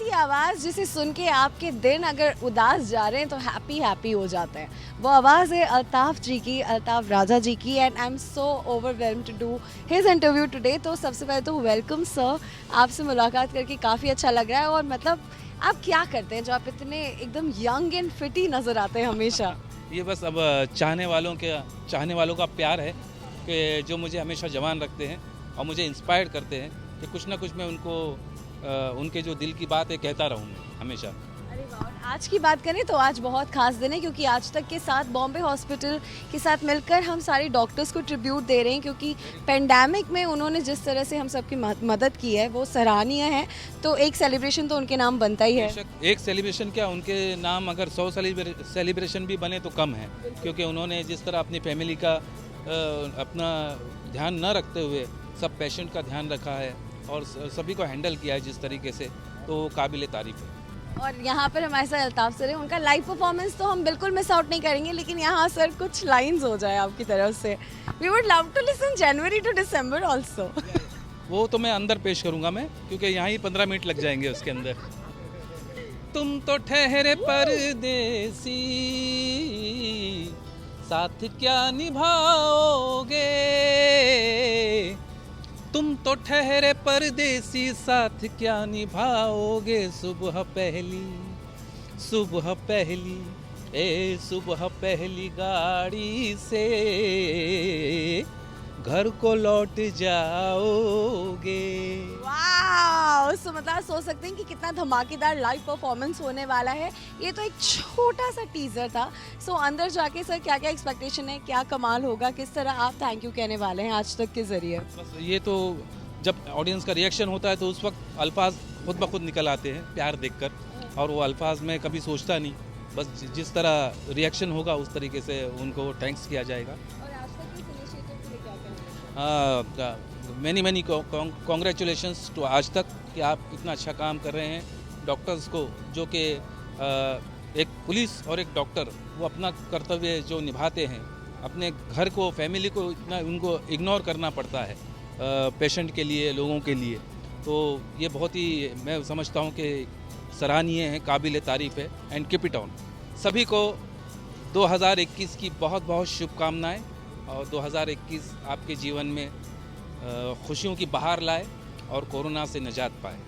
ऐसी आवाज़ जिसे सुन के आपके दिन अगर उदास जा रहे हैं तो हैप्पी हैप्पी हो जाते हैं। वो आवाज़ है अल्ताफ़ जी की, अल्ताफ़ राजा जी की। And I am so overwhelm to do his interview today. तो सबसे पहले तो वेलकम सर, आपसे मुलाकात करके काफ़ी अच्छा लग रहा है। और मतलब आप क्या करते हैं जो आप इतने एकदम यंग एंड फिट ही नज़र आते हैं हमेशा? ये बस अब चाहने वालों का प्यार है कि जो मुझे हमेशा जवान रखते हैं और मुझे इंस्पायर करते हैं कि कुछ ना कुछ मैं उनको उनके जो दिल की बात है कहता रहूँ हमेशा। अरे वाह! और आज की बात करें तो आज बहुत खास दिन है क्योंकि आज तक के साथ बॉम्बे हॉस्पिटल के साथ मिलकर हम सारे डॉक्टर्स को ट्रिब्यूट दे रहे हैं क्योंकि पेंडेमिक में उन्होंने जिस तरह से हम सबकी मदद की है वो सराहनीय है। तो एक सेलिब्रेशन तो उनके नाम बनता ही है। बेशक एक सेलिब्रेशन क्या, उनके नाम अगर 100 सेलिब्रेशन भी बने तो कम है, क्योंकि उन्होंने जिस तरह अपनी फैमिली का अपना ध्यान न रखते हुए सब पेशेंट का ध्यान रखा है और सभी को हैंडल किया है जिस तरीके से, तो काबिल तारीफ है। और यहाँ पर हमारे साथ अल्ताफ सर है, उनका लाइव परफॉर्मेंस तो हम बिल्कुल मिस आउट नहीं करेंगे, लेकिन यहाँ सर कुछ लाइंस हो जाए आपकी तरफ से। We would love to listen January to December also. वो तो मैं अंदर पेश करूंगा मैं, क्योंकि यहाँ ही 15 मिनट लग जाएंगे उसके अंदर। तुम तो ठहरे परदेसी, साथ क्या निभाओगे, तुम तो ठहरे परदेसी साथ क्या निभाओगे, सुबह पहली सुबह पहली गाड़ी से घर को लौट जाओगे। वाओ! सो मतलब आप सोच सकते हैं कि कितना धमाकेदार लाइव परफॉर्मेंस होने वाला है। ये तो एक छोटा सा टीजर था। सो अंदर जाके सर क्या क्या एक्सपेक्टेशन है, क्या कमाल होगा, किस तरह आप थैंक यू कहने वाले हैं आज तक के जरिए? बस ये तो जब ऑडियंस का रिएक्शन होता है तो उस वक्त अल्फाज खुद ब खुद निकल आते हैं प्यार देखकर, और वो अल्फाज में कभी सोचता नहीं, बस जिस तरह रिएक्शन होगा उस तरीके से उनको थैंक्स किया जाएगा। और आज तक इस इनिशिएटिव के लिए क्या कहना है? मैनी कॉन्ग्रेचुलेशंस टू आज तक कि आप इतना अच्छा काम कर रहे हैं। डॉक्टर्स को जो कि एक पुलिस और एक डॉक्टर वो अपना कर्तव्य जो निभाते हैं, अपने घर को फैमिली को इतना उनको इग्नोर करना पड़ता है पेशेंट के लिए, लोगों के लिए, तो ये बहुत ही मैं समझता हूँ कि सराहनीय है, काबिल तारीफ़ है। And keep it on. सभी को 2021 की बहुत बहुत शुभकामनाएं, और 2021 आपके जीवन में खुशियों की बहार लाए और कोरोना से निजात पाए।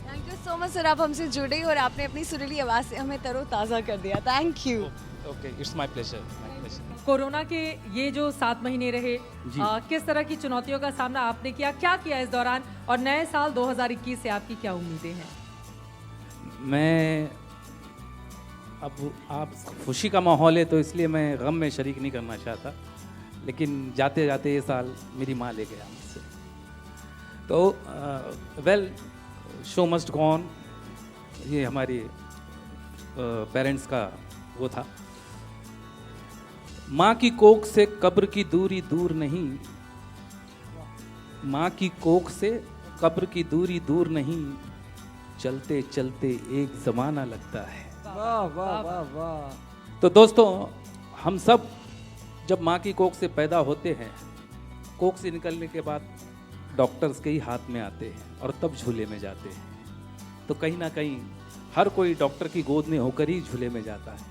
Thank you so much sir, आप हमसे जुड़े और आपने अपनी सुरीली आवाज़ से हमें तरोताज़ा कर दिया। Thank you. Okay, it's my pleasure. Corona के ये जो 7 महीने रहे, किस तरह की चुनौतियों का सामना आपने किया, क्या किया इस दौरान, और नए साल 2021 से आपकी क्या उम्मीदें हैं? मैं अब आप खुशी का माहौल है तो इसलिए मैं गम में शरीक नहीं करना चाहता, लेकिन जाते जाते ये साल मेरी माँ ले गया मुझसे, तो well show must go on, ये हमारे पेरेंट्स का वो था। माँ की कोख से कब्र की दूरी दूर नहीं, माँ की कोख से कब्र की दूरी दूर नहीं, चलते चलते एक ज़माना लगता है। वाह वाह वाह वाह। तो दोस्तों, हम सब जब माँ की कोख से पैदा होते हैं, कोख से निकलने के बाद डॉक्टर्स के ही हाथ में आते हैं और तब झूले में जाते हैं, तो कहीं ना कहीं हर कोई डॉक्टर की गोद में होकर ही झूले में जाता है।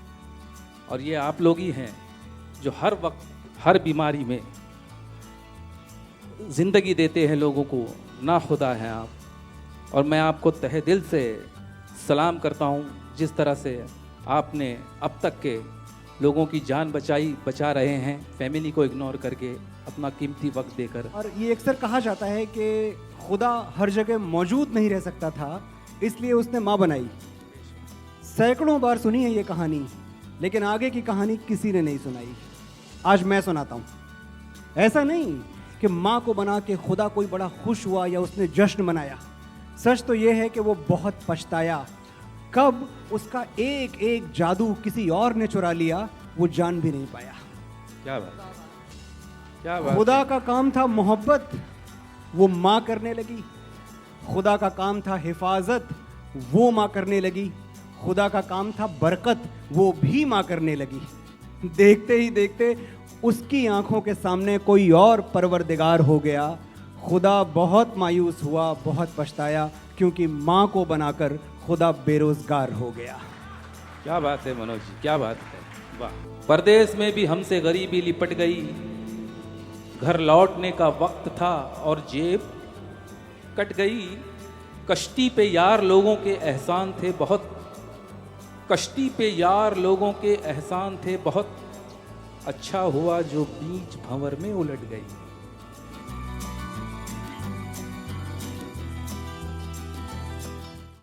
और ये आप लोग ही हैं जो हर वक्त हर बीमारी में ज़िंदगी देते हैं लोगों को, ना खुदा हैं आप। और मैं आपको तहे दिल से सलाम करता हूँ, जिस तरह से आपने अब तक के लोगों की जान बचा रहे हैं, फैमिली को इग्नोर करके, अपना कीमती वक्त देकर। और ये अक्सर कहा जाता है कि खुदा हर जगह मौजूद नहीं रह सकता था, इसलिए उसने माँ बनाई। सैकड़ों बार सुनी है ये कहानी, लेकिन आगे की कहानी किसी ने नहीं सुनाई। आज मैं सुनाता हूँ। ऐसा नहीं कि माँ को बना के खुदा कोई बड़ा खुश हुआ या उसने जश्न मनाया। सच तो ये है कि वो बहुत पछताया। कब उसका एक एक जादू किसी और ने चुरा लिया, वो जान भी नहीं पाया। क्या बात, क्या बात। खुदा का काम था मोहब्बत, वो माँ करने लगी। खुदा का काम था हिफाजत, वो माँ करने लगी। खुदा का काम था बरकत, वो भी माँ करने लगी। देखते ही देखते उसकी आंखों के सामने कोई और परवरदिगार हो गया। खुदा बहुत मायूस हुआ, बहुत पछताया क्योंकि माँ को बनाकर खुदा बेरोजगार हो गया। क्या बात है मनोज जी, क्या बात है, वाह। परदेश में भी हमसे गरीबी लिपट गई, घर लौटने का वक्त था और जेब कट गई। कश्ती पे यार लोगों के एहसान थे बहुत, कश्ती पे यार लोगों के एहसान थे बहुत, अच्छा हुआ जो बीच भंवर में उलट गई।